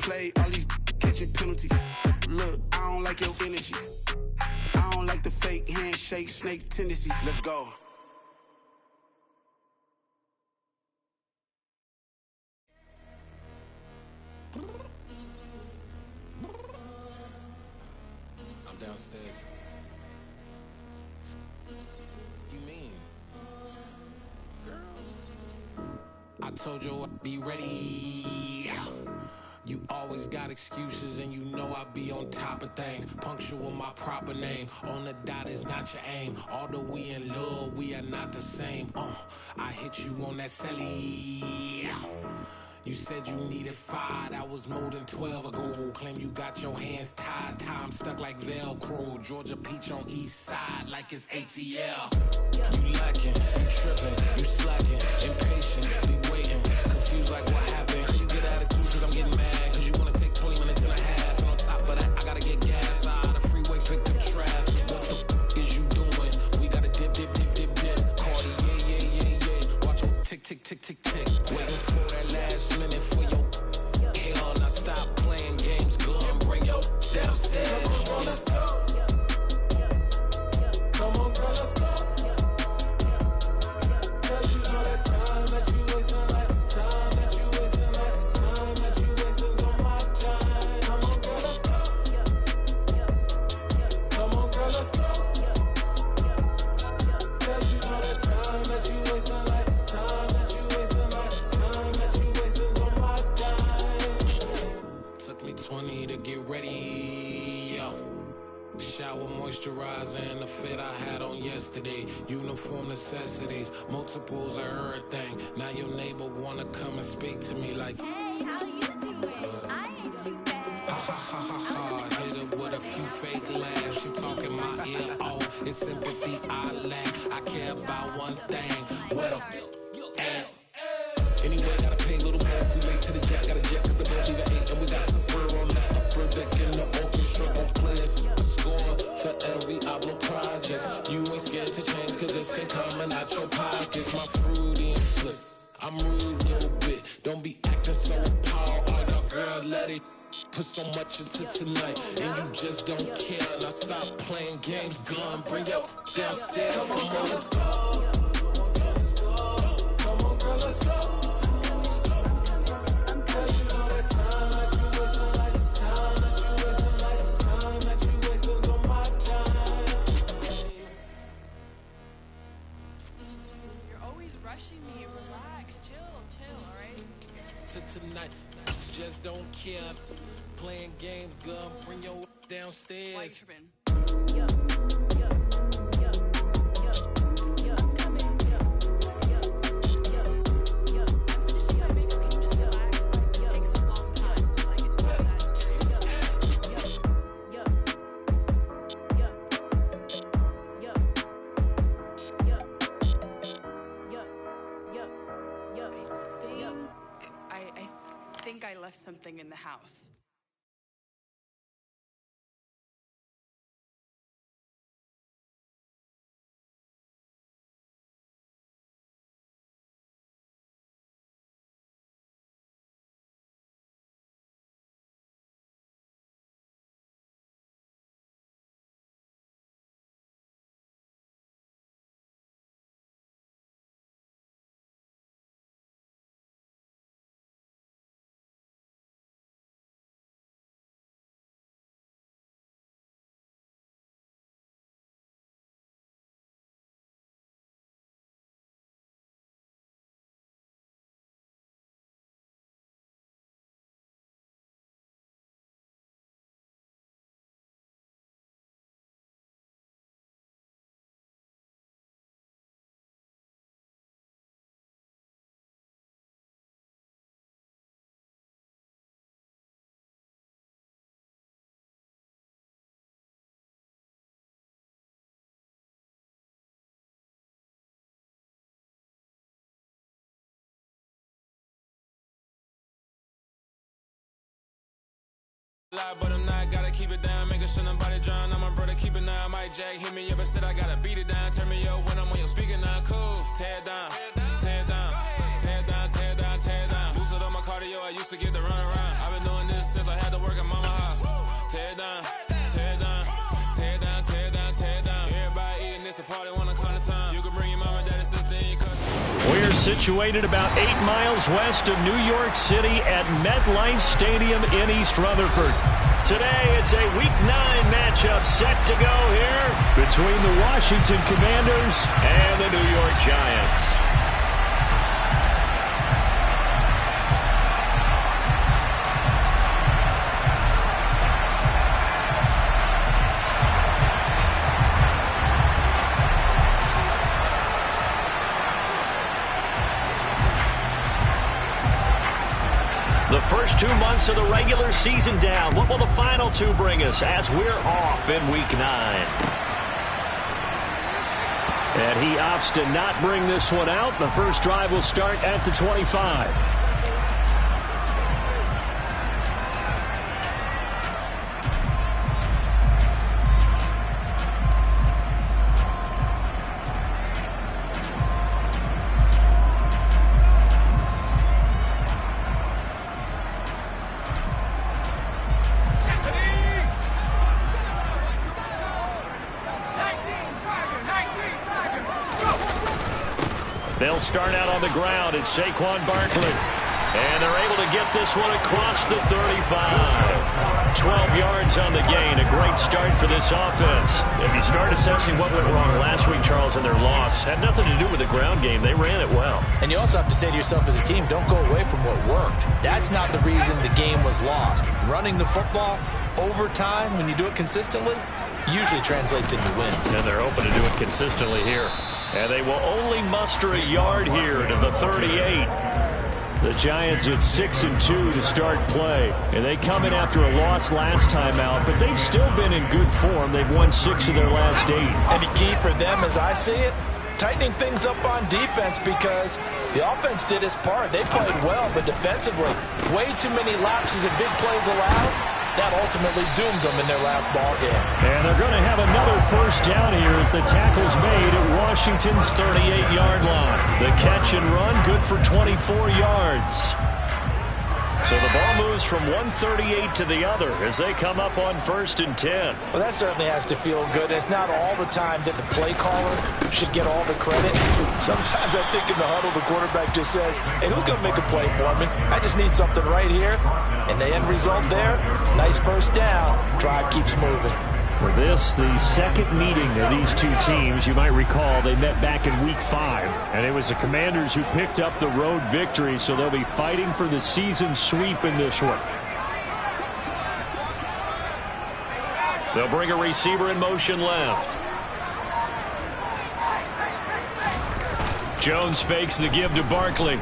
play, all these catching penalties. Look, I don't like your energy. I don't like the fake handshake, snake tendency. Let's go. I'm downstairs. You mean? Girl, I told you I'd be ready. You always got excuses and you know I be on top of things. Punctual my proper name. On the dot is not your aim. Although we in love, we are not the same. I hit you on that celly. You said you needed 5, that was more than 12 ago. Claim you got your hands tied, time stuck like Velcro. Georgia peach on east side like it's ATL. You lacking, you tripping, you slacking, impatient, be waiting, confused like what happened. How you get attitude cause I'm getting mad, cause you wanna take 20 minutes and a half. And on top of that, I gotta get gas out of the freeway, pick up traffic. What the is you doing? We gotta dip, dip, dip, dip, dip. Cardi, yeah. Watch your tick, tick, tick, tick, tick. Waiting for that last minute for your hell. Now stop playing games, go and bring your downstairs. Come on, girl, let's go. Come on, girl, let's go. Cause you know that time that you wasting, like time that you wasting, like time that you wasting on my time. Come on, girl, let's go. Come on, girl, let's go. Cause you know that time that you wasting, like time that you wasting, like time that you wasting on my time. Took me 20 to get ready, yo. Shower, moisturizer, and the fit I had on yesterday. Uniform necessities, multiples of everything. Now your neighbor wanna come and speak to me like, hey, how you doing? I ain't too bad. Ha ha ha ha ha. Hit her with a few fake laughs. She talking my ear off. It's sympathy I lack. I care about one thing. Well, and anyway, gotta pay a little more if we late to the jet. Gotta jet cause the boat leave at 8. And we got some fur on that upper deck in the orchestra. Gon' play a score for every Ablo project. You ain't scared to change cause it's ain't coming out your pockets. My fruity and slick. I'm rude a little bit. Don't be acting so appalled. All y'all girl, let it put so much into tonight. And you just don't care. Now stop playing games, gun. Bring your downstairs. Come on, girl, let's go. Come on, girl, let's go. Cause you know that time that you wasting, like time that you wasting, like time that you wasting on my time. You're always rushing me. Relax, chill, alright? To tonight, just don't care. Playing games, gun. Bring your downstairs. White tripping. I think I left something in the house. But I'm not, gotta keep it down, making sure nobody drown. I'm my brother, keep it down. Mike Jack hit me up and said I gotta beat it down. Turn me up when I'm on your speaker now. Cool, tear it down, tear it down, tear it down, tear it down, tear it down. Boosted up my cardio, I used to get to run around. I've been doing this since I had to work at mama house. Tear it down, tear it down, tear it down, tear it down, tear it down. Everybody eating this a party one o'clock of time. You can bring your mama, daddy, sister, and your cousin. We're situated about 8 miles west of New York City at MetLife Stadium in East Rutherford. Today, it's a Week 9 matchup set to go here between the Washington Commanders and the New York Giants. The first 2 months of the regular season down. What will the final 2 bring us as we're off in Week 9? And he opts to not bring this one out. The first drive will start at the 25. They'll start out on the ground. It's Saquon Barkley. And they're able to get this one across the 35. 12 yards on the gain. A great start for this offense. If you start assessing what went wrong last week, Charles, in their loss, had nothing to do with the ground game. They ran it well. And you also have to say to yourself as a team, don't go away from what worked. That's not the reason the game was lost. Running the football over time, when you do it consistently, usually translates into wins. And they're open to do it consistently here. And they will only muster a yard here to the 38. The Giants at 6-2 to start play. And they come in after a loss last time out, but they've still been in good form. They've won 6 of their last 8. And the key for them, as I see it, tightening things up on defense, because the offense did its part. They played well, but defensively, way too many lapses and big plays allowed. That ultimately doomed them in their last ball game. And they're going to have another first down here as the tackle's made at Washington's 38-yard line. The catch and run, good for 24 yards. So the ball moves from 138 to the other as they come up on 1st and 10. Well, that certainly has to feel good. It's not all the time that the play caller should get all the credit. Sometimes I think in the huddle, the quarterback just says, hey, who's going to make a play for me? I just need something right here. And the end result there, nice first down. Drive keeps moving. For this, the second meeting of these 2 teams, you might recall they met back in Week 5. And it was the Commanders who picked up the road victory, so they'll be fighting for the season sweep in this one. They'll bring a receiver in motion left. Jones fakes the give to Barkley.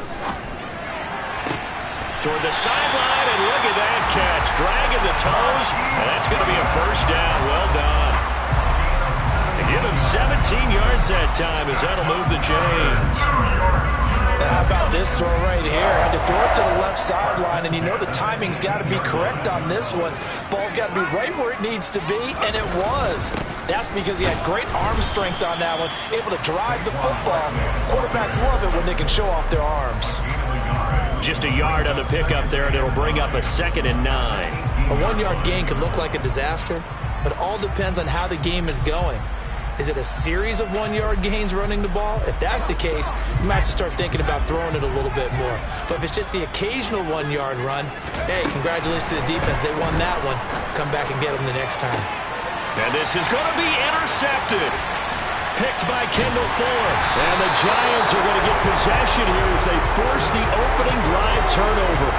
Toward the sideline, and look at that catch. Dragging the toes, and that's going to be a first down. Well done. They give him 17 yards that time as that'll move the chains. Now, how about this throw right here? Had to throw it to the left sideline, and you know the timing's got to be correct on this one. Ball's got to be right where it needs to be, and it was. That's because he had great arm strength on that one, able to drive the football. Quarterbacks love it when they can show off their arms. Just a yard on the pickup there, and it'll bring up a 2nd and 9. A 1-yard gain could look like a disaster, but it all depends on how the game is going. Is it a series of 1-yard gains running the ball? If that's the case, you might have to start thinking about throwing it a little bit more. But if it's just the occasional 1-yard run, hey, congratulations to the defense. They won that one. Come back and get them the next time. And this is going to be intercepted. Picked by Kendall Fuller. And the Giants are going to get possession here as they force the opening drive turnover.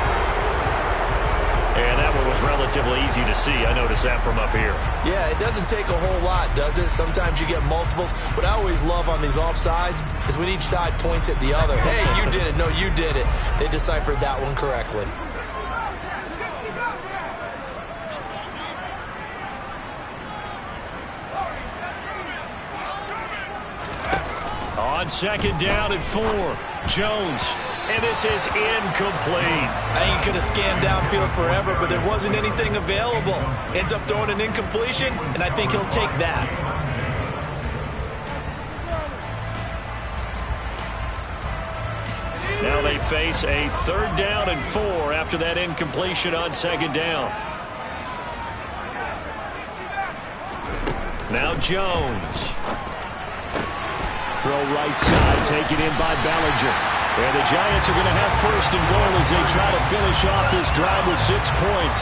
And that one was relatively easy to see. I noticed that from up here. Yeah, it doesn't take a whole lot, does it? Sometimes you get multiples. What I always love on these offsides is when each side points at the other. Hey, you did it. No, you did it. They deciphered that one correctly. On 2nd down and 4, Jones. And this is incomplete. I think he could have scanned downfield forever, but there wasn't anything available. Ends up throwing an incompletion, and I think he'll take that. Now they they face a 3rd down and 4 after that incompletion on 2nd down. Now Jones. Throw right side, taken in by Bellinger. And the Giants are going to have 1st and goal as they try to finish off this drive with 6 points.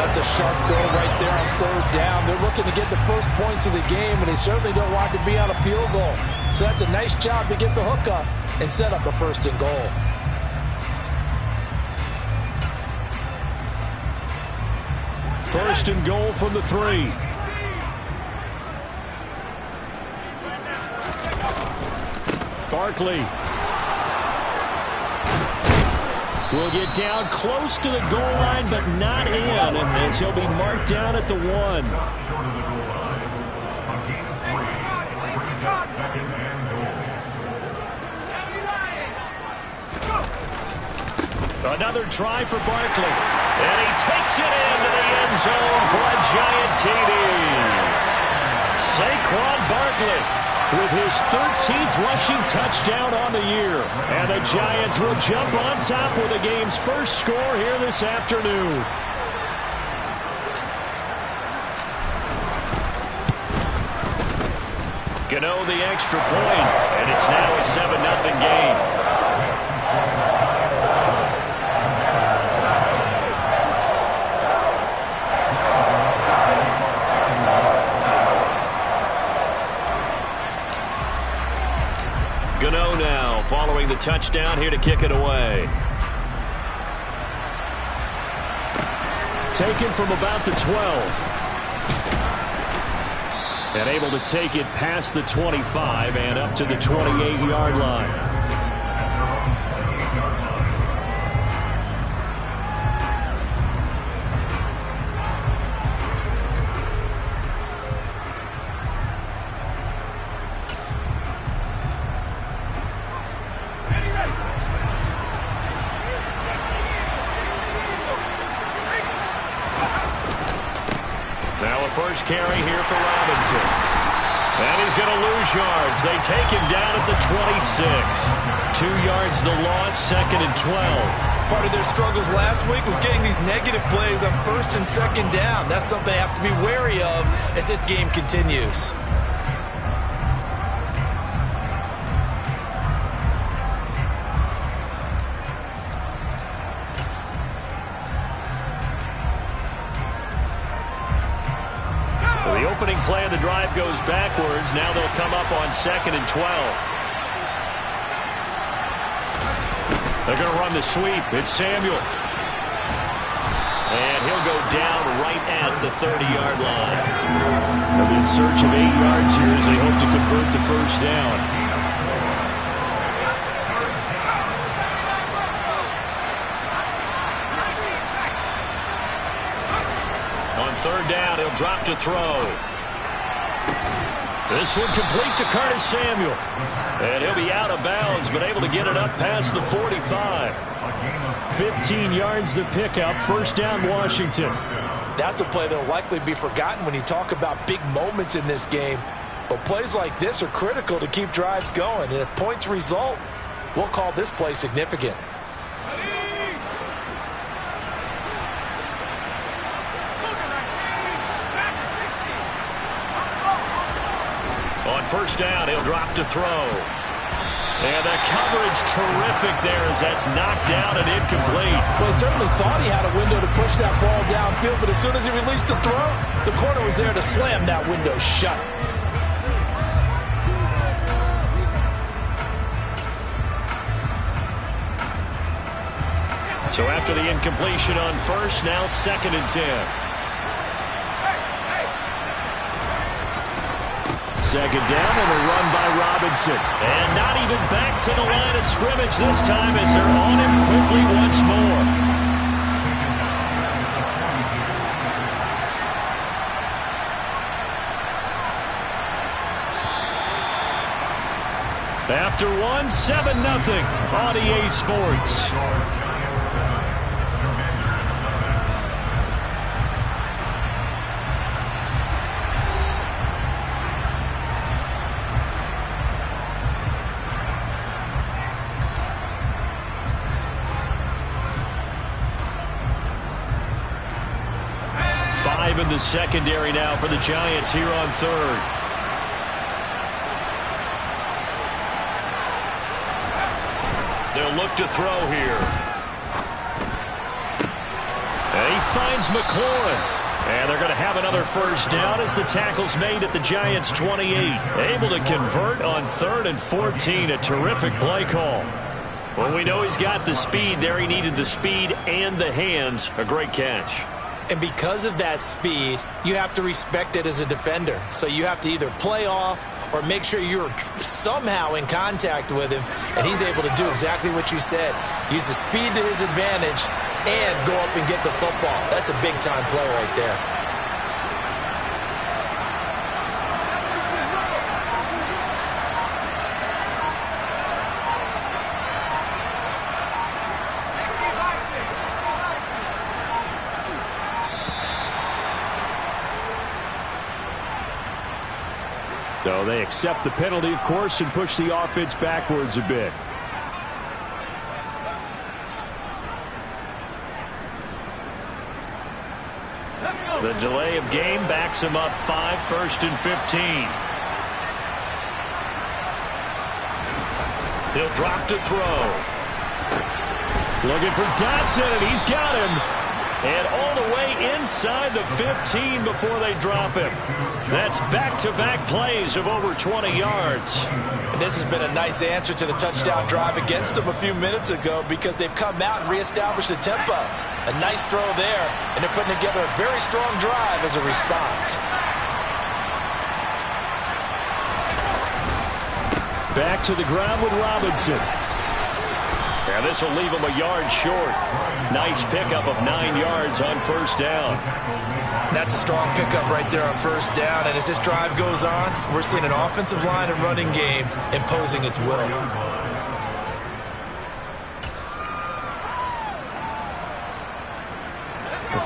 That's a sharp throw right there on 3rd down. They're looking to get the first points of the game, and they certainly don't want to be on a field goal. So that's a nice job to get the hook up and set up a 1st and goal. First and goal from the 3. Barkley will get down close to the goal line, but not in, and as he'll be marked down at the 1. Another try for Barkley, and he takes it into the end zone for a giant TD. Saquon Barkley with his 13th rushing touchdown on the year. And the Giants will jump on top with the game's first score here this afternoon. Gano the extra point, and it's now a 7-0 game. Gano now following the touchdown here to kick it away. Taken from about the 12. And able to take it past the 25 and up to the 28-yard line. First carry here for Robinson. And he's going to lose yards. They take him down at the 26. 2 yards the loss, 2nd and 12. Part of their struggles last week was getting these negative plays on 1st and 2nd down. That's something they have to be wary of as this game continues. Opening play of the drive goes backwards. Now they'll come up on 2nd and 12. They're going to run the sweep. It's Samuel. And he'll go down right at the 30-yard line. They'll be in search of 8 yards here as they hope to convert the first down. On 3rd down, he'll drop to throw. This one complete to Curtis Samuel. And he'll be out of bounds, but able to get it up past the 45. 15 yards the pickup. 1st down, Washington. That's a play that will likely be forgotten when you talk about big moments in this game. But plays like this are critical to keep drives going. And if points result, we'll call this play significant. On 1st down, he'll drop to throw. And the coverage terrific there as that's knocked down and incomplete. Well, he certainly thought he had a window to push that ball downfield, but as soon as he released the throw, the corner was there to slam that window shut. So after the incompletion on 1st, now 2nd and 10. 2nd down and a run by Robinson. And not even back to the line of scrimmage this time as they're on him quickly once more. After 7-0 on EA Sports. 5 in the secondary now for the Giants here on third. They'll look to throw here. And he finds McLaurin. And they're going to have another first down as the tackle's made at the Giants' 28. Able to convert on 3rd and 14. A terrific play call. Well, we know he's got the speed there. He needed the speed and the hands. A great catch. And because of that speed, you have to respect it as a defender. So you have to either play off or make sure you're somehow in contact with him. And he's able to do exactly what you said. Use the speed to his advantage and go up and get the football. That's a big-time play right there. So they accept the penalty, of course, and push the offense backwards a bit. The delay of game backs him up 5, 1st and 15. He'll drop to throw. Looking for Dotson, and he's got him. And all the way inside the 15 before they drop him. That's back-to-back plays of over 20 yards. And this has been a nice answer to the touchdown drive against them a few minutes ago because they've come out and reestablished the tempo. A nice throw there, and they're putting together a very strong drive as a response. Back to the ground with Robinson. And this will leave him a yard short. Nice pickup of 9 yards on first down. That's a strong pickup right there on first down. And as this drive goes on, we're seeing an offensive line and running game imposing its will.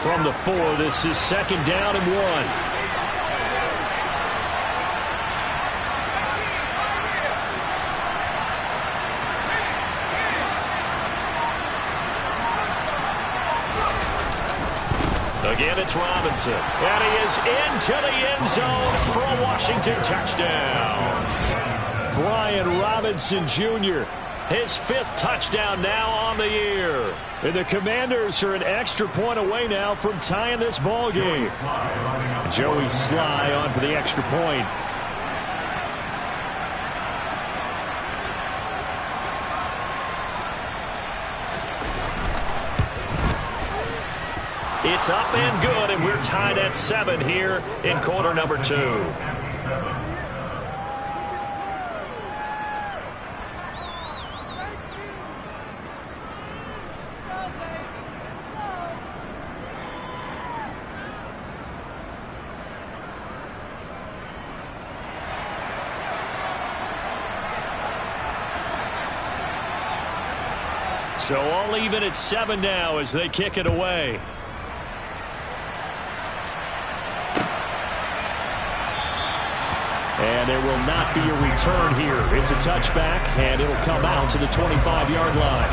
From the 4, this is 2nd down and 1. Again, it's Robinson. And he is into the end zone for a Washington touchdown. Brian Robinson Jr., his 5th touchdown now on the year. And the Commanders are an extra point away now from tying this ball game. Joey Sly on for the extra point. It's up and good, and we're tied at 7 here in quarter number 2. So all even at 7 now as they kick it away. And there will not be a return here. It's a touchback, and it'll come out to the 25-yard line.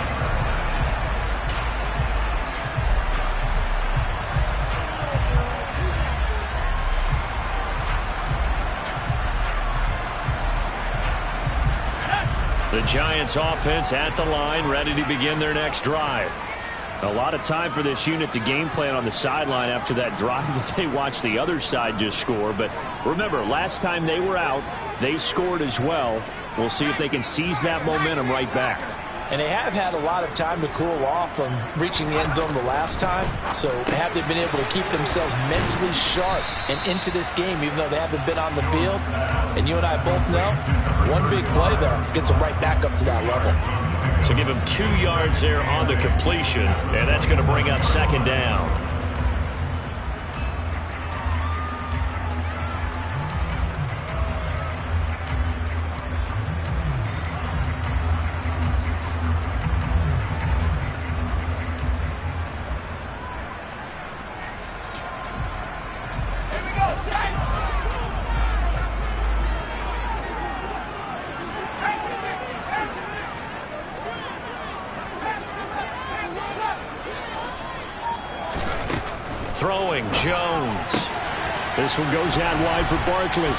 The Giants offense at the line, ready to begin their next drive. A lot of time for this unit to game plan on the sideline after that drive that they watched the other side just score. But remember, last time they were out, they scored as well. We'll see if they can seize that momentum right back. And they have had a lot of time to cool off from reaching the end zone the last time. So have they been able to keep themselves mentally sharp and into this game, even though they haven't been on the field? And you and I both know, one big play, though, gets them right back up to that level. So give him 2 yards there on the completion, and that's going to bring up 2nd down. Throwing, Jones. This one goes out wide for Barkley.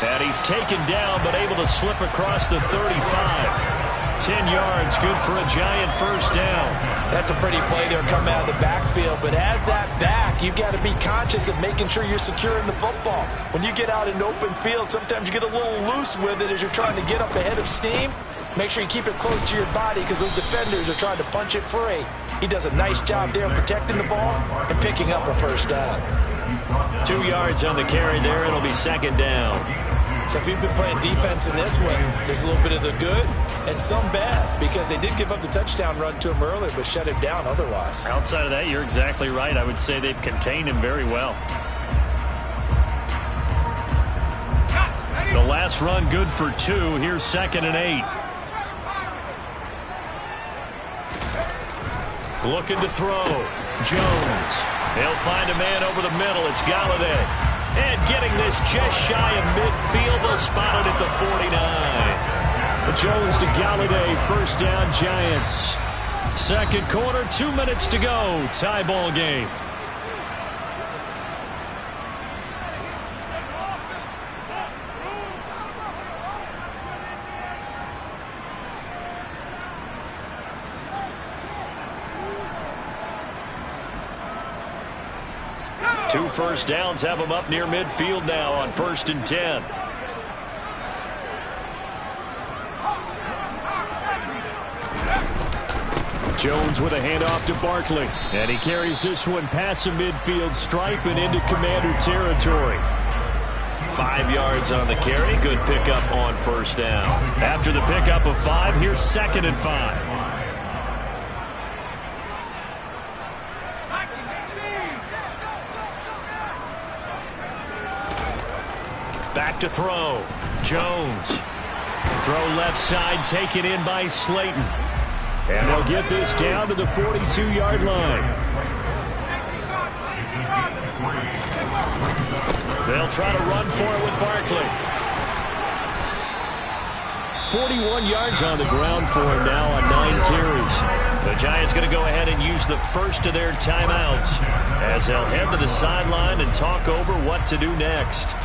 And he's taken down, but able to slip across the 35. 10 yards, good for a Giant first down. That's a pretty play there coming out of the backfield, but as that back, you've got to be conscious of making sure you're securing the football. When you get out in open field, sometimes you get a little loose with it as you're trying to get up ahead of steam. Make sure you keep it close to your body because those defenders are trying to punch it free. He does a nice job there protecting the ball and picking up a first down. 2 yards on the carry there. It'll be second down. So if you've been playing defense in this one, there's a little bit of the good and some bad because they did give up the touchdown run to him earlier but shut him down otherwise. Outside of that, you're exactly right. I would say they've contained him very well. The last run good for 2. Here's 2nd and 8. Looking to throw. Jones. He'll find a man over the middle. It's Galladay. And getting this just shy of midfield. They'll spot it at the 49. Jones to Galladay. First down, Giants. Second quarter, 2 minutes to go. Tie ball game. Two first downs have them up near midfield now on 1st and 10. Jones with a handoff to Barkley. And he carries this one past the midfield stripe and into Commander territory. 5 yards on the carry. Good pickup on first down. After the pickup of 5, here's 2nd and 5. Back to throw. Jones. Throw left side, taken in by Slayton. And they'll get this down to the 42-yard line. They'll try to run for it with Barkley. 41 yards on the ground for him now on 9 carries. The Giants going to go ahead and use the first of their timeouts as they'll head to the sideline and talk over what to do next.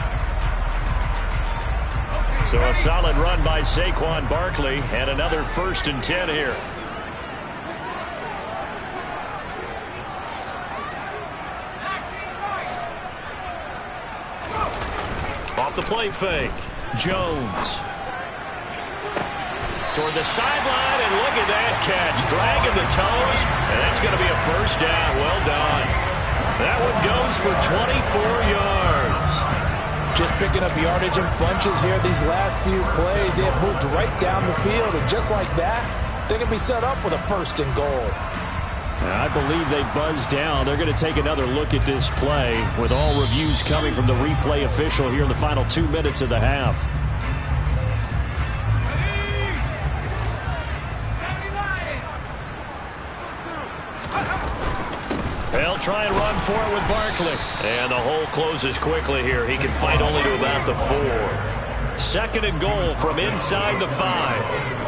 So a solid run by Saquon Barkley and another 1st and 10 here. Off the play fake. Jones. Toward the sideline, and look at that catch. Dragging the toes, and that's going to be a first down. Well done. That one goes for 24 yards. Just picking up yardage in bunches here these last few plays. They have moved right down the field, and just like that, they can be set up with a 1st and goal. I believe they buzzed down. They're going to take another look at this play with all reviews coming from the replay official here in the final 2 minutes of the half. They'll try and run for it with Barkley. And the hole closes quickly here. He can fight only to about the 4. 2nd and goal from inside the 5.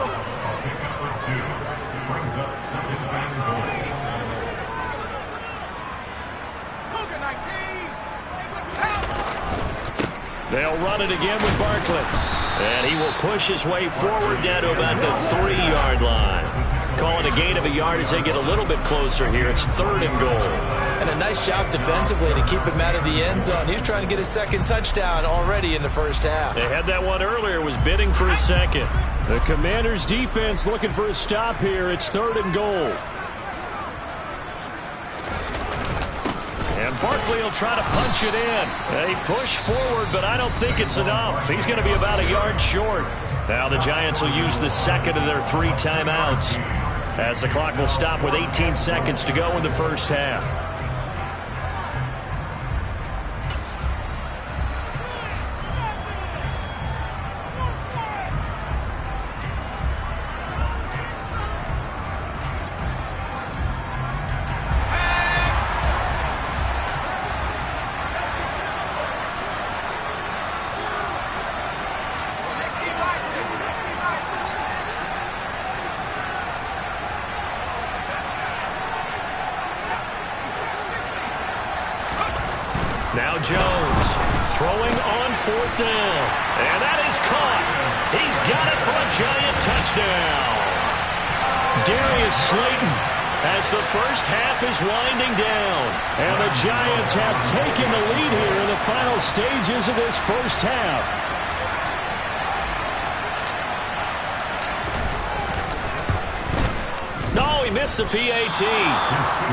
They'll run it again with Barkley. And he will push his way forward down to about the 3-yard line. Calling a gain of a yard as they get a little bit closer here. It's 3rd and goal. And a nice job defensively to keep him out of the end zone. He's trying to get his 2nd touchdown already in the first half. They had that one earlier, was bidding for a 2nd. The Commanders' defense looking for a stop here. It's 3rd and goal. And Barkley will try to punch it in. They push forward, but I don't think it's enough. He's going to be about a yard short. Now the Giants will use the 2nd of their 3 timeouts as the clock will stop with 18 seconds to go in the first half. Now Jones throwing on 4th down. And that is caught. He's got it for a Giant touchdown. Darius Slayton as the first half is winding down. And the Giants have taken the lead here in the final stages of this first half. No, he missed the PAT.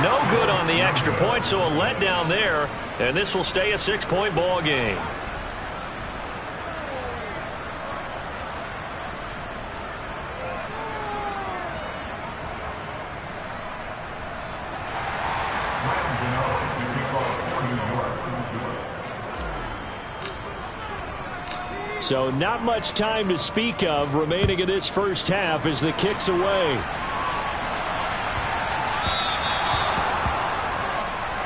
No good on the extra point, so a letdown there. And this will stay a 6-point ball game. So not much time to speak of remaining in this first half as the kick's away.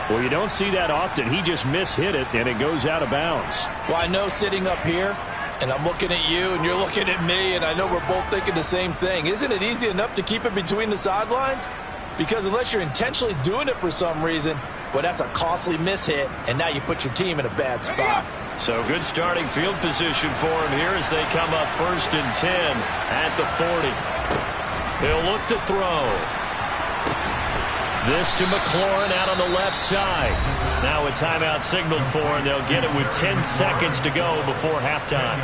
Well, you don't see that often. He just mishit it, and it goes out of bounds. Well, I know sitting up here, and I'm looking at you, and you're looking at me, and I know we're both thinking the same thing. Isn't it easy enough to keep it between the sidelines? Because unless you're intentionally doing it for some reason, well, that's a costly mishit, and now you put your team in a bad spot. So good starting field position for him here as they come up 1st and 10 at the 40. He'll look to throw. This to McLaurin out on the left side. Now a timeout signaled for, and they'll get it with 10 seconds to go before halftime.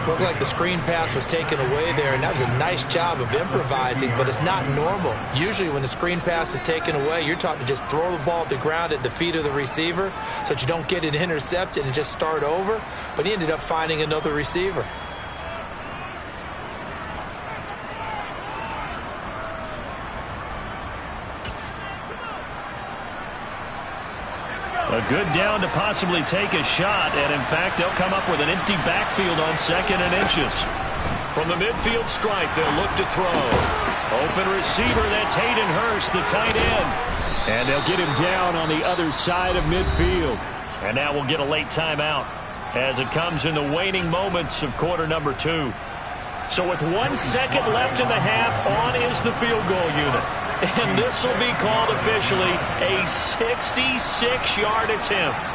Looked like the screen pass was taken away there, and that was a nice job of improvising, but it's not normal. Usually when the screen pass is taken away, you're taught to just throw the ball at the ground at the feet of the receiver so that you don't get it intercepted and just start over, but he ended up finding another receiver. A good down to possibly take a shot, and in fact, they'll come up with an empty backfield on 2nd and inches. From the midfield stripe, they'll look to throw. Open receiver, that's Hayden Hurst, the tight end. And they'll get him down on the other side of midfield. And now we'll get a late timeout as it comes in the waning moments of quarter number 2. So with 1 second left in the half, on is the field goal unit. And this will be called officially a 66-yard attempt.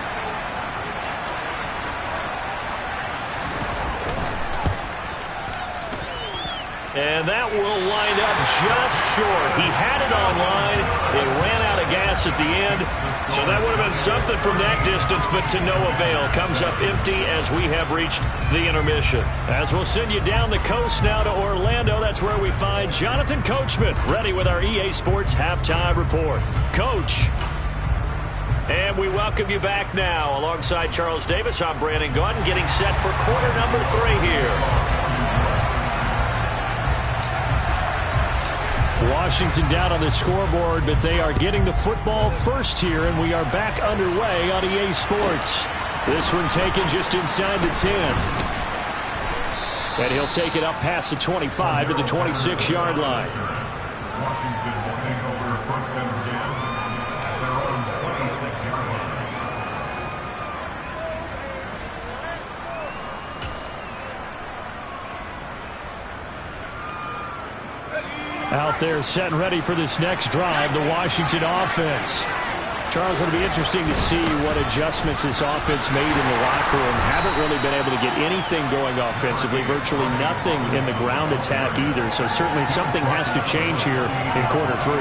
And that will line up just short. He had it on line. It ran out of gas at the end. So that would have been something from that distance, but to no avail. Comes up empty as we have reached the intermission. As we'll send you down the coast now to Orlando, that's where we find Jonathan Coachman, ready with our EA Sports Halftime Report. Coach. And we welcome you back now. Alongside Charles Davis, I'm Brandon Gaudin, getting set for quarter number 3 here. Washington down on the scoreboard, but they are getting the football first here, and we are back underway on EA Sports. This one taken just inside the 10. And he'll take it up past the 25 to the 26-yard line. Washington will take over 1st and 10 at their own 26-yard line. Out there set and ready for this next drive, the Washington offense. Charles, it'll be interesting to see what adjustments this offense made in the locker room. Haven't really been able to get anything going offensively, virtually nothing in the ground attack either. So certainly something has to change here in quarter 3.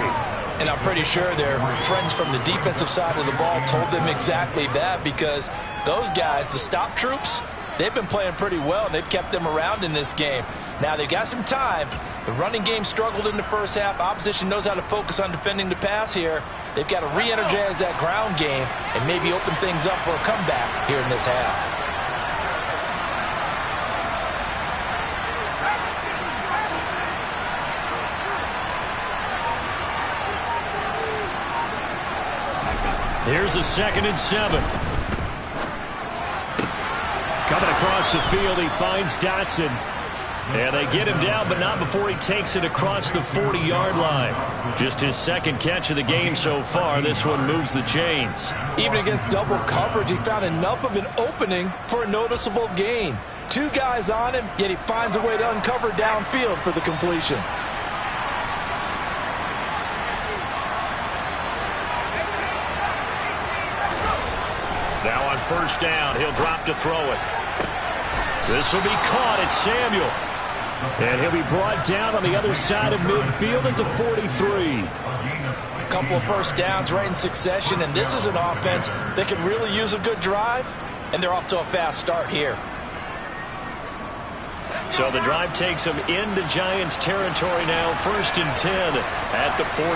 And I'm pretty sure their friends from the defensive side of the ball told them exactly that, because those guys, the stop troops, they've been playing pretty well, and they've kept them around in this game. Now, they've got some time. The running game struggled in the first half. Opposition knows how to focus on defending the pass here. They've got to re-energize that ground game and maybe open things up for a comeback here in this half. Here's a 2nd and 7. Coming across the field, he finds Dotson. And they get him down, but not before he takes it across the 40-yard line. Just his 2nd catch of the game so far. This one moves the chains. Even against double coverage, he found enough of an opening for a noticeable gain. 2 guys on him, yet he finds a way to uncover downfield for the completion. Now on first down, he'll drop to throw it. This will be caught. It's Samuel. And he'll be brought down on the other side of midfield at the 43. A couple of first downs right in succession, and this is an offense that can really use a good drive, and they're off to a fast start here. So the drive takes them into Giants territory now, 1st and 10 at the 43.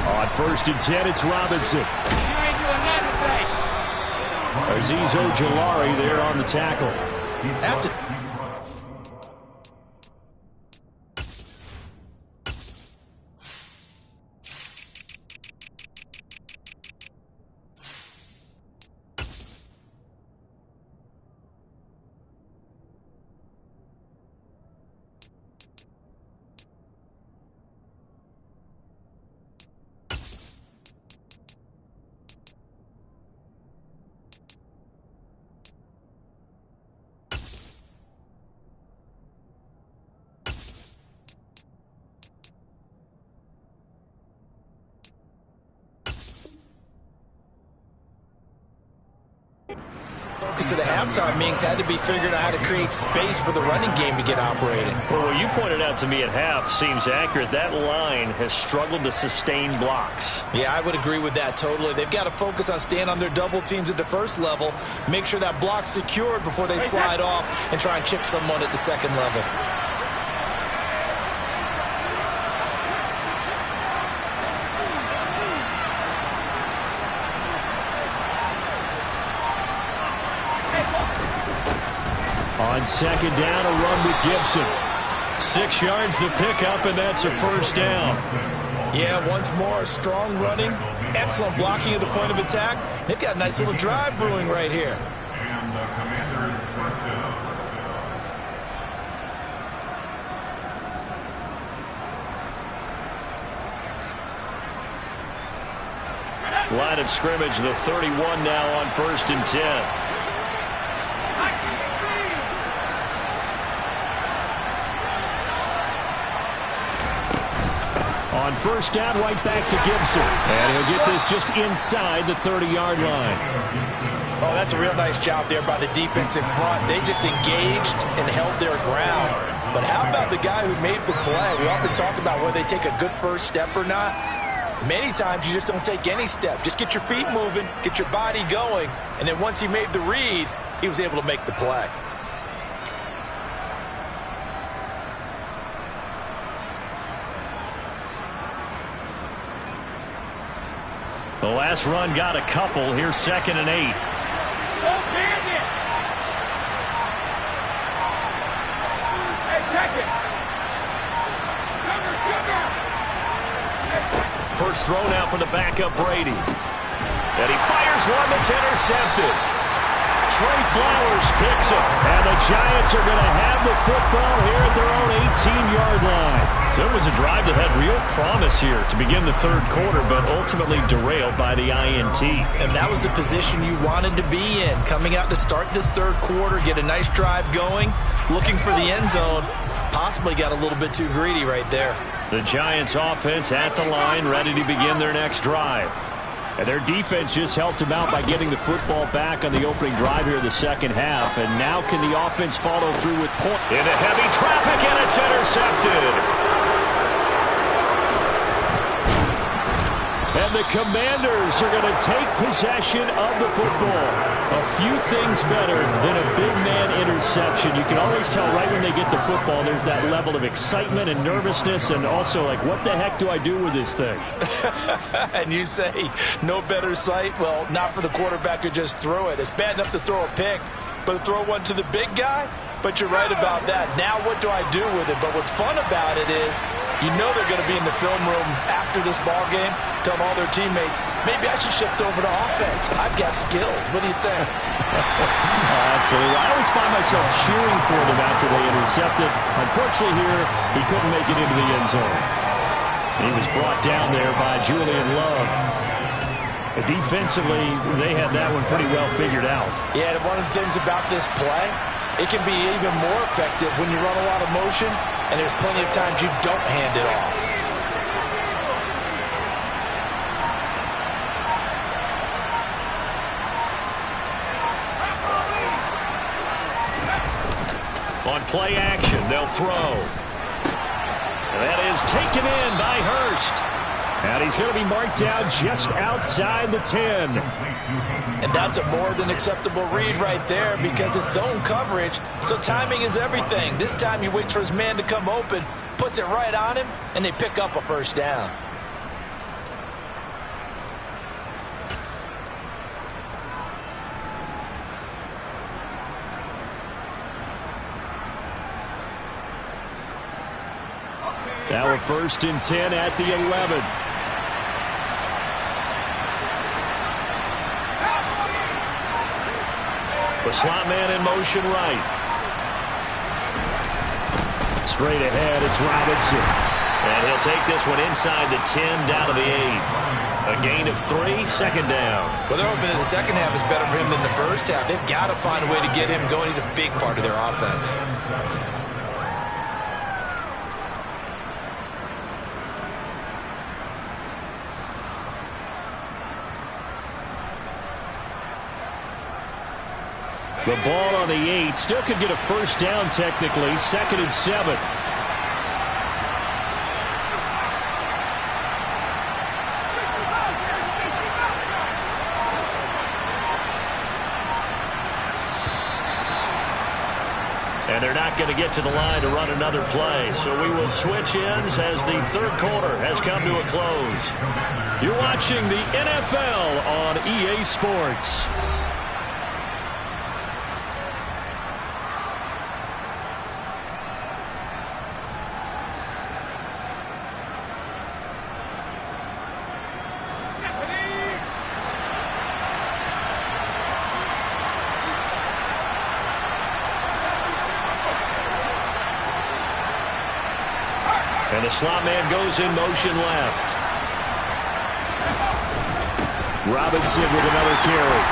On 1st and 10, it's Robinson. Azeez Ojulari there on the tackle. Focus of the halftime meetings had to be figuring out how to create space for the running game to get operating. Well, what you pointed out to me at half seems accurate. That line has struggled to sustain blocks. Yeah, I would agree with that totally. They've got to focus on staying on their double teams at the first level, make sure that block's secured before they slide off and try and chip someone at the second level. On second down, a run with Gibson. 6 yards the pickup, and that's a first down. Yeah, once more, strong running, excellent blocking at the point of attack. They've got a nice little drive brewing right here. And the Commanders first down. Line of scrimmage, the 31 now on 1st and 10. On first down, right back to Gibson. And he'll get this just inside the 30-yard line. Oh, that's a real nice job there by the defense in front. They just engaged and held their ground. But how about the guy who made the play? We often talk about whether they take a good first step or not. Many times you just don't take any step. Just get your feet moving, get your body going, and then once he made the read, he was able to make the play. The last run got a couple. Here's 2nd and 8. First throw now for the backup Brady. And he fires one that's intercepted. Trey Flowers picks it. And the Giants are going to have the football here at their own 18-yard line. So it was a drive that had real promise here to begin the third quarter, but ultimately derailed by the INT. And that was the position you wanted to be in. Coming out to start this third quarter, get a nice drive going, looking for the end zone. Possibly got a little bit too greedy right there. The Giants offense at the line, ready to begin their next drive. And their defense just helped them out by getting the football back on the opening drive here in the second half. And now can the offense follow through with points? Into heavy traffic, and it's intercepted. And the Commanders are going to take possession of the football. A few things better than a big man interception. You can always tell right when they get the football, there's that level of excitement and nervousness, and also like, what the heck do I do with this thing? And you say, no better sight? Well, not for the quarterback who just threw it. It's bad enough to throw a pick, but to throw one to the big guy? But you're right about that. Now what do I do with it? But what's fun about it is, you know they're going to be in the film room after this ball game, telling all their teammates, maybe I should shift over to offense. I've got skills. What do you think? Absolutely. I always find myself cheering for them after they intercepted. Unfortunately here, he couldn't make it into the end zone. He was brought down there by Julian Love. Defensively, they had that one pretty well figured out. Yeah, and one of the things about this play, it can be even more effective when you run a lot of motion, and there's plenty of times you don't hand it off. play action. They'll throw. And that is taken in by Hurst. And he's going to be marked down just outside the 10. And that's a more than acceptable read right there because it's zone coverage, so timing is everything. This time he waits for his man to come open, puts it right on him, and they pick up a first down. Now a 1st and 10 at the 11. The slot man in motion right. Straight ahead, it's Robinson. And he'll take this one inside the 10 down to the 8. A gain of 3, 2nd down. Well, they're hoping that the second half is better for him than the first half. They've got to find a way to get him going. He's a big part of their offense. The ball on the 8. Still could get a first down technically. 2nd and 7. And they're not going to get to the line to run another play. So we will switch ends as the 3rd quarter has come to a close. You're watching the NFL on EA Sports. And the slot man goes in motion left. Robinson with another carry.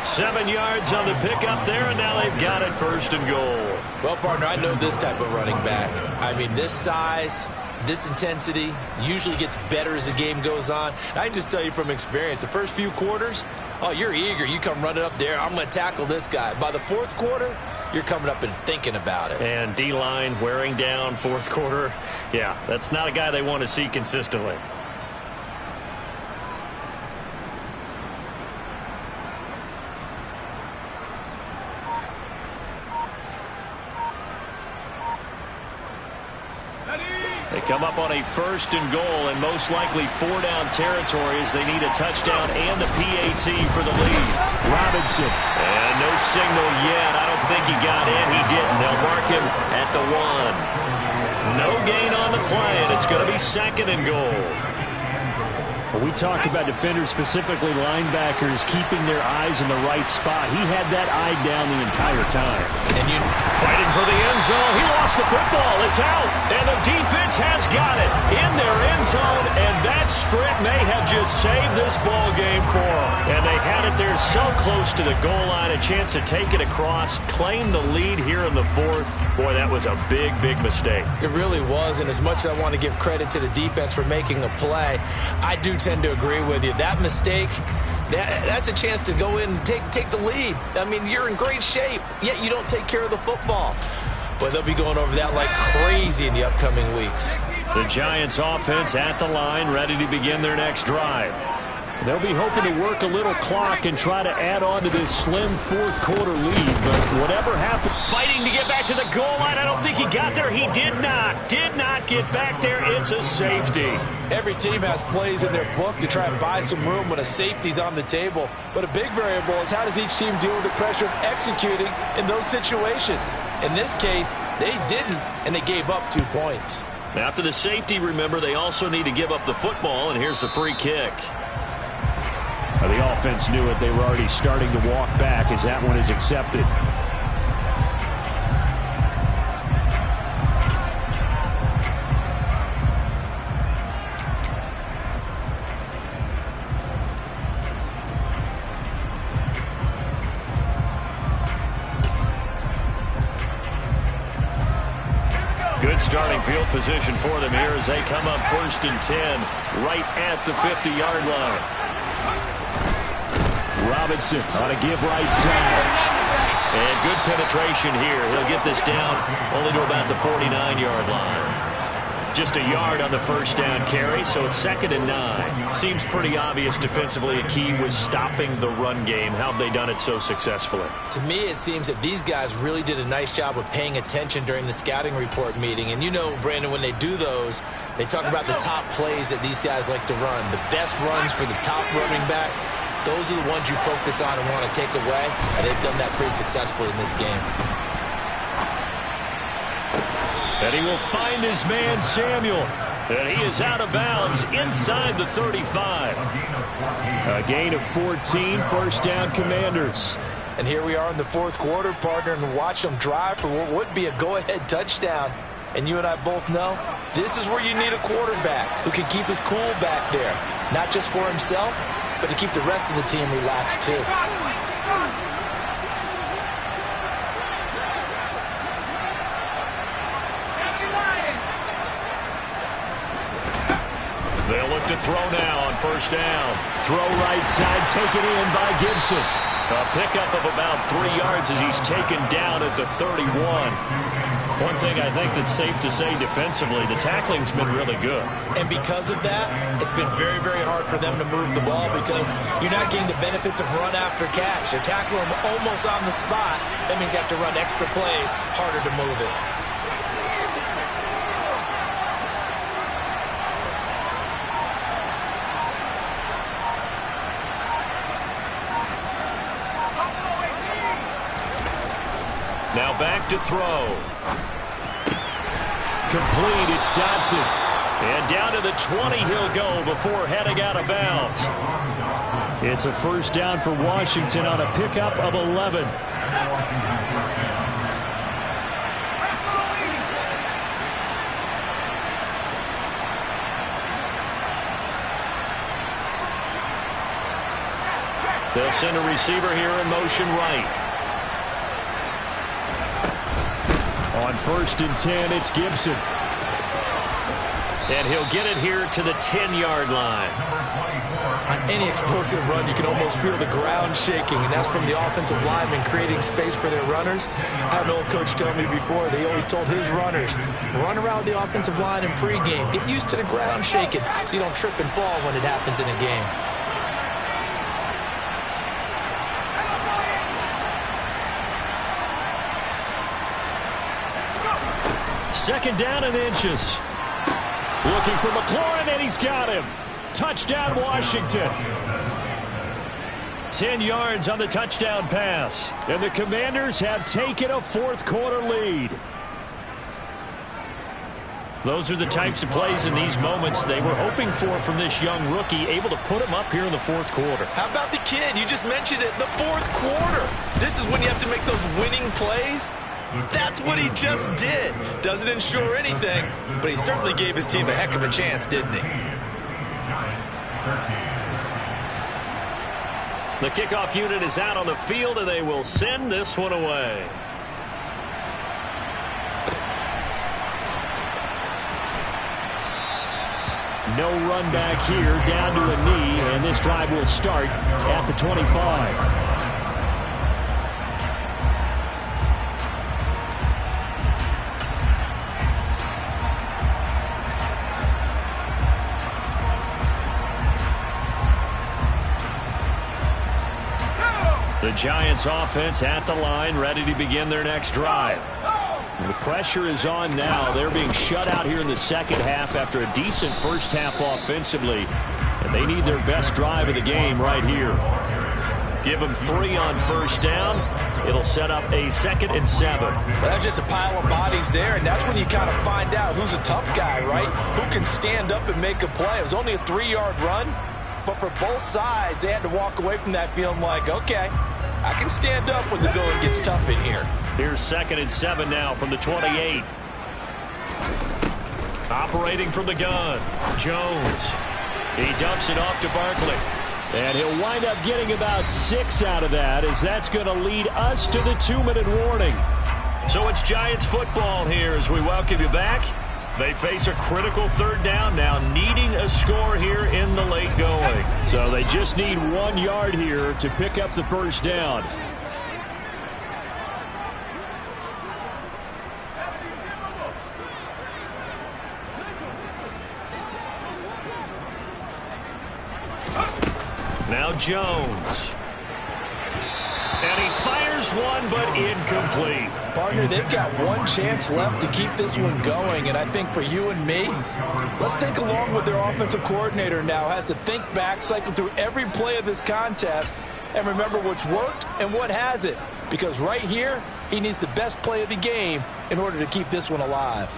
7 yards on the pickup there, and now they've got it 1st and goal. Well, partner, I know this type of running back. I mean, this size, this intensity usually gets better as the game goes on. And I can just tell you from experience, the first few quarters, oh, you're eager. You come running up there, I'm going to tackle this guy. By the 4th quarter, you're coming up and thinking about it. And D-line wearing down 4th quarter. Yeah, that's not a guy they want to see consistently. They come up on a 1st and goal, and most likely 4-down territory as they need a touchdown and a PAT for the lead. Robinson. And no signal yet. I don't think he got in. He didn't. They'll mark him at the 1. No gain on the play, and it's going to be 2nd and goal. Well, we talk about defenders, specifically linebackers, keeping their eyes in the right spot. He had that eye down the entire time. And you fighting for the end zone. He lost the football. It's out. And the defense has got it in their end zone. And that strip may have just saved this ball game for them. And they had it there so close to the goal line. A chance to take it across, claim the lead here in the 4th. Boy, that was a big, big mistake. It really was. And as much as I want to give credit to the defense for making a play, I do tend to agree with you. That mistake, that's a chance to go in and take the lead. I mean, you're in great shape, yet you don't take care of the football. But they'll be going over that like crazy in the upcoming weeks. The Giants offense at the line, ready to begin their next drive. They'll be hoping to work a little clock and try to add on to this slim 4th quarter lead. But whatever happens, fighting to get back to the goal line. I don't think he got there. He did not get back there. It's a safety. Every team has plays in their book to try and buy some room when a safety's on the table. But a big variable is how does each team deal with the pressure of executing in those situations. In this case, they didn't, and they gave up 2 points. After the safety, remember, they also need to give up the football, and here's the free kick. The offense knew it. They were already starting to walk back as that one is accepted. Good starting field position for them here as they come up 1st and 10 right at the 50-yard line. Robinson on a give right side. And good penetration here. He'll get this down only to about the 49-yard line. Just a yard on the first down carry, so it's 2nd and 9. Seems pretty obvious defensively a key was stopping the run game. How have they done it so successfully? To me, it seems that these guys really did a nice job of paying attention during the scouting report meeting. And you know, Brandon, when they do those, they talk about the top plays that these guys like to run. The best runs for the top running back, those are the ones you focus on and want to take away. And they've done that pretty successfully in this game. And he will find his man, Samuel. And he is out of bounds inside the 35. A gain of 14, first down, Commanders. And here we are in the 4th quarter, partner, and watch them drive for what would be a go-ahead touchdown. And you and I both know this is where you need a quarterback who can keep his cool back there. Not just for himself, but to keep the rest of the team relaxed, too. They'll look to throw now on first down. Throw right side, taken in by Gibson. A pickup of about 3 yards as he's taken down at the 31. One thing I think that's safe to say defensively, the tackling's been really good. And because of that, it's been very, very hard for them to move the ball because you're not getting the benefits of run after catch. They're tackling them almost on the spot. That means you have to run extra plays, harder to move it. Now back to throw. Complete, it's Dodson. And down to the 20 he'll go before heading out of bounds. It's a first down for Washington on a pickup of 11. They'll send a receiver here in motion right. On 1st and 10, it's Gibson. And he'll get it here to the 10-yard line. On any explosive run, you can almost feel the ground shaking, and that's from the offensive linemen creating space for their runners. I had an old coach tell me before, they always told his runners, run around the offensive line in pregame. Get used to the ground shaking so you don't trip and fall when it happens in a game. Second down and inches. Looking for McLaurin, and he's got him. Touchdown, Washington. 10 yards on the touchdown pass. And the Commanders have taken a 4th quarter lead. Those are the types of plays in these moments they were hoping for from this young rookie, able to put him up here in the 4th quarter. How about the kid? You just mentioned it, the 4th quarter. This is when you have to make those winning plays. That's what he just did. Doesn't ensure anything, but he certainly gave his team a heck of a chance, didn't he? The kickoff unit is out on the field, and they will send this one away. No run back here, down to a knee, and this drive will start at the 25. The Giants offense at the line, ready to begin their next drive. The pressure is on now. They're being shut out here in the second half after a decent first half offensively. And they need their best drive of the game right here. Give them 3 on first down. It'll set up a 2nd and 7. Well, that's just a pile of bodies there, and that's when you kind of find out who's a tough guy, right? Who can stand up and make a play. It was only a 3-yard run, but for both sides, they had to walk away from that feeling like, okay, I can stand up when the going gets tough in here. Here's 2nd and 7 now from the 28. Operating from the gun, Jones. He dumps it off to Barkley. And he'll wind up getting about 6 out of that, as that's going to lead us to the 2-minute warning. So it's Giants football here as we welcome you back. They face a critical 3rd down now, needing a score here in the late going. So they just need 1 yard here to pick up the first down. Now Jones. And he fires one, but incomplete. Partner, they've got one chance left to keep this one going, and I think for you and me, let's think along with their offensive coordinator now. Has to think back, cycle through every play of this contest, and remember what's worked and what hasn't. Because right here, he needs the best play of the game in order to keep this one alive.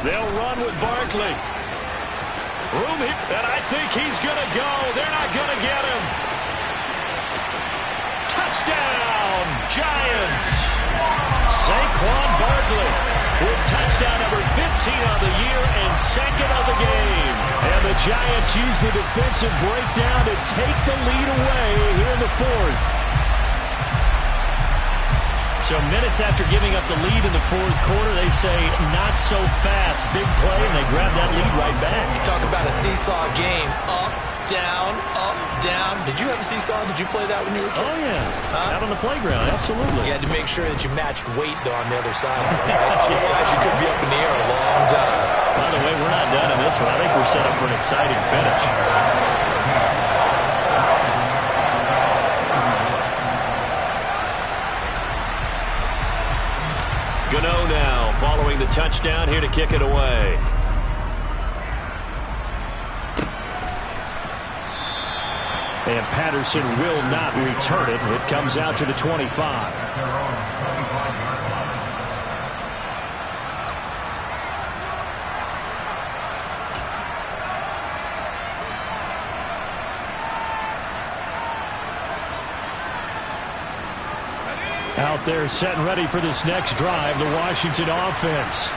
They'll run with Barkley. And I think he's going to go. They're not going to get him. Touchdown, Giants. Saquon Barkley with touchdown number 15 on the year and second of the game. And the Giants use the defensive breakdown to take the lead away here in the fourth. So minutes after giving up the lead in the fourth quarter, they say not so fast. Big play, and they grab that lead right back. Talk about a seesaw game. Up, down, up, down. Did you have a seesaw? Did you play that when you were a kid? Oh, yeah. Out on the playground, absolutely. You had to make sure that you matched weight, though, on the other side. Right? Otherwise, you could be up in the air a long time. By the way, we're not done in this one. I think we're set up for an exciting finish. Gano now, following the touchdown, here to kick it away. And Patterson will not return it. It comes out to the 25. Out there set and ready for this next drive, the Washington offense.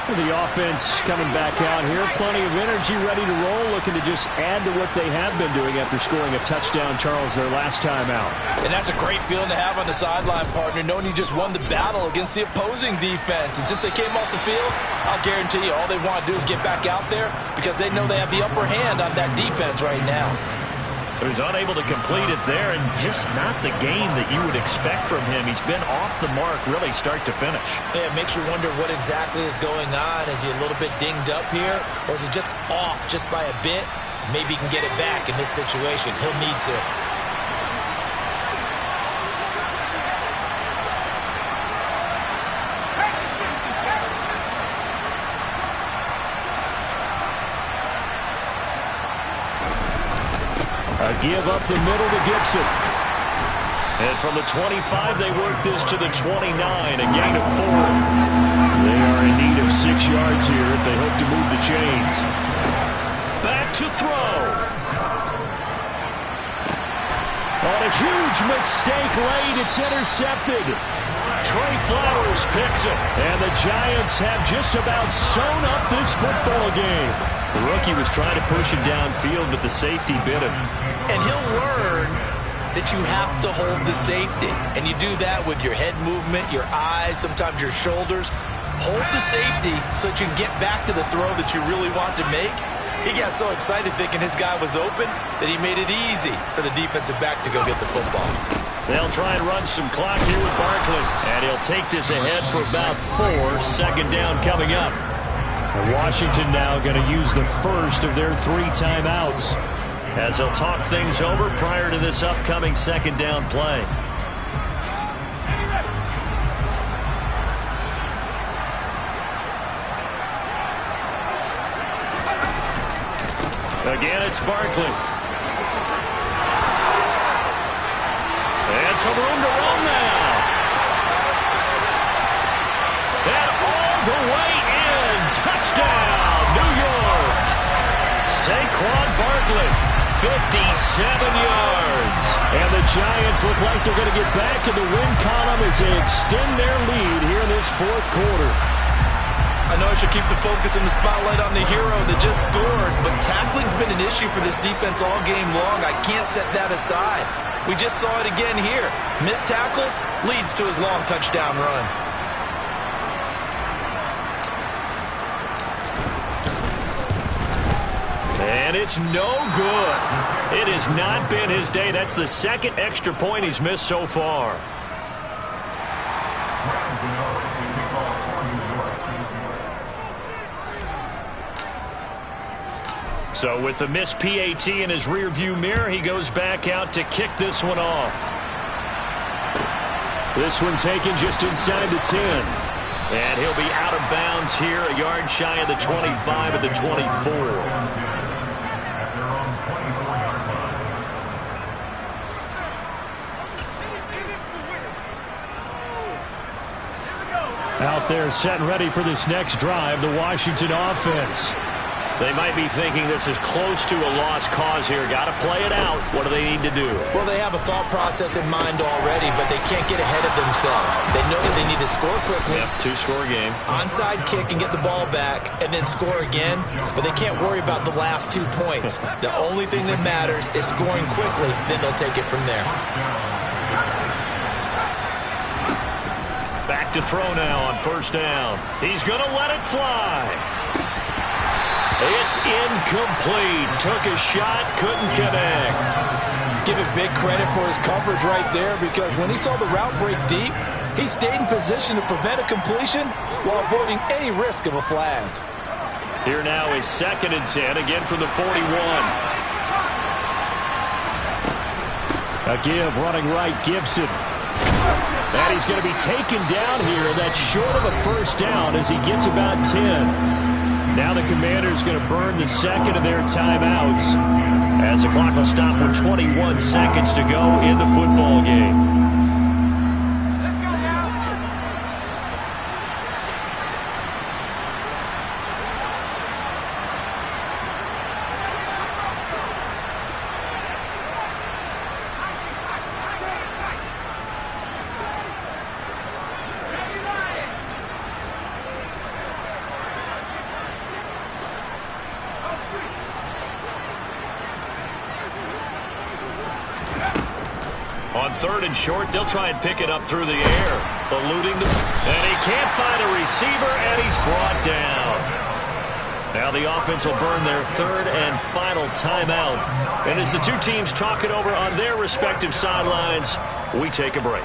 The offense coming back out here, plenty of energy, ready to roll, looking to just add to what they have been doing after scoring a touchdown, Charles, their last time out. And that's a great feeling to have on the sideline, partner, knowing you just won the battle against the opposing defense. And since they came off the field, I'll guarantee you all they want to do is get back out there because they know they have the upper hand on that defense right now. So he's unable to complete it there, and just not the game that you would expect from him. He's been off the mark really start to finish. Yeah, it makes you wonder what exactly is going on. Is he a little bit dinged up here, or is he just off just by a bit? Maybe he can get it back in this situation. He'll need to. A give up the middle to Gibson. And from the 25, they work this to the 29, a gain of 4. They are in need of 6 yards here if they hope to move the chains. Back to throw. On a huge mistake late, it's intercepted. Trey Flowers picks it. And the Giants have just about sewn up this football game. The rookie was trying to push him downfield, but the safety bit him. And he'll learn that you have to hold the safety. And you do that with your head movement, your eyes, sometimes your shoulders. Hold the safety so that you can get back to the throw that you really want to make. He got so excited thinking his guy was open that he made it easy for the defensive back to go get the football. They'll try and run some clock here with Barkley. And he'll take this ahead for about 4. Second down coming up. And Washington now going to use the first of their 3 timeouts as they'll talk things over prior to this upcoming second down play. Again, it's Barkley. And some room to run now. And all the way in. Touchdown, New York. Saquon Barkley, 57 yards. And the Giants look like they're going to get back in the win column as they extend their lead here in this fourth quarter. I know I should keep the focus and the spotlight on the hero that just scored, but tackling's been an issue for this defense all game long. I can't set that aside. We just saw it again here. Missed tackles leads to his long touchdown run. And it's no good. It has not been his day. That's the second extra point he's missed so far. So with the missed PAT in his rearview mirror, he goes back out to kick this one off. This one taken just inside the 10. And he'll be out of bounds here, a yard shy of the 25 of the 24. Out there set and ready for this next drive, the Washington offense. They might be thinking this is close to a lost cause here. Got to play it out. What do they need to do? Well, they have a thought process in mind already, but they can't get ahead of themselves. They know that they need to score quickly. Yep, two-score game. Onside kick and get the ball back and then score again, but they can't worry about the last 2 points. The only thing that matters is scoring quickly, then they'll take it from there. Back to throw now on first down. He's going to let it fly. It's incomplete. Took a shot, couldn't connect. Give him big credit for his coverage right there, because when he saw the route break deep, he stayed in position to prevent a completion while avoiding any risk of a flag. Here now is 2nd and 10, again from the 41. A give running right, Gibson. And he's going to be taken down here. That's short of a first down as he gets about 10. Now the Commanders going to burn the second of their timeouts as the clock will stop with 21 seconds to go in the football game. On 3rd and short, they'll try and pick it up through the air. Eluding the... And he can't find a receiver, and he's brought down. Now the offense will burn their 3rd and final timeout. And as the two teams talk it over on their respective sidelines, we take a break.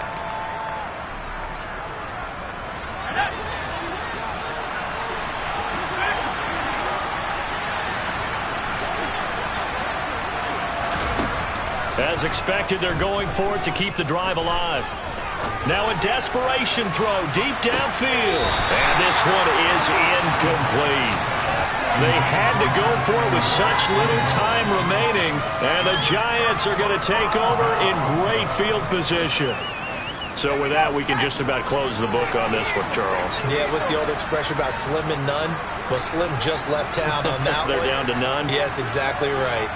As expected, they're going for it to keep the drive alive. Now a desperation throw deep downfield. And this one is incomplete. They had to go for it with such little time remaining. And the Giants are going to take over in great field position. So with that, we can just about close the book on this one, Charles. Yeah, what's the old expression about slim and none? Well, Slim just left town on that They're one. down to none? Yes, exactly right.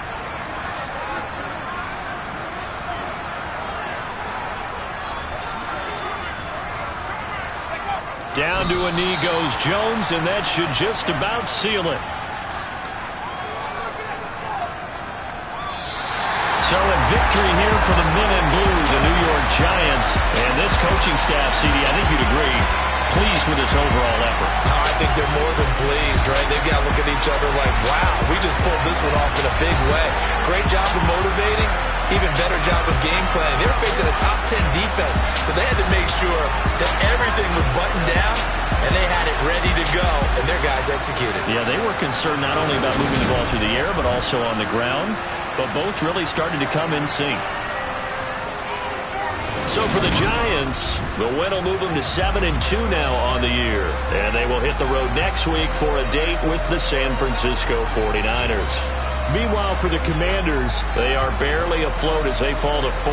Down to a knee goes Jones, and that should just about seal it. So a victory here for the men in blue, the New York Giants. And this coaching staff, CD, I think you'd agree, pleased with this overall effort. Oh, I think they're more than pleased, right? They've got to look at each other like, wow, we just pulled this one off in a big way. Great job of motivating. Even better job of game planning. They were facing a top 10 defense, so they had to make sure that everything was buttoned down, and they had it ready to go, and their guys executed. Yeah, they were concerned not only about moving the ball through the air, but also on the ground, but both really started to come in sync. So for the Giants, the win will move them to 7-2 now on the year, and they will hit the road next week for a date with the San Francisco 49ers. Meanwhile, for the Commanders, they are barely afloat as they fall to 4.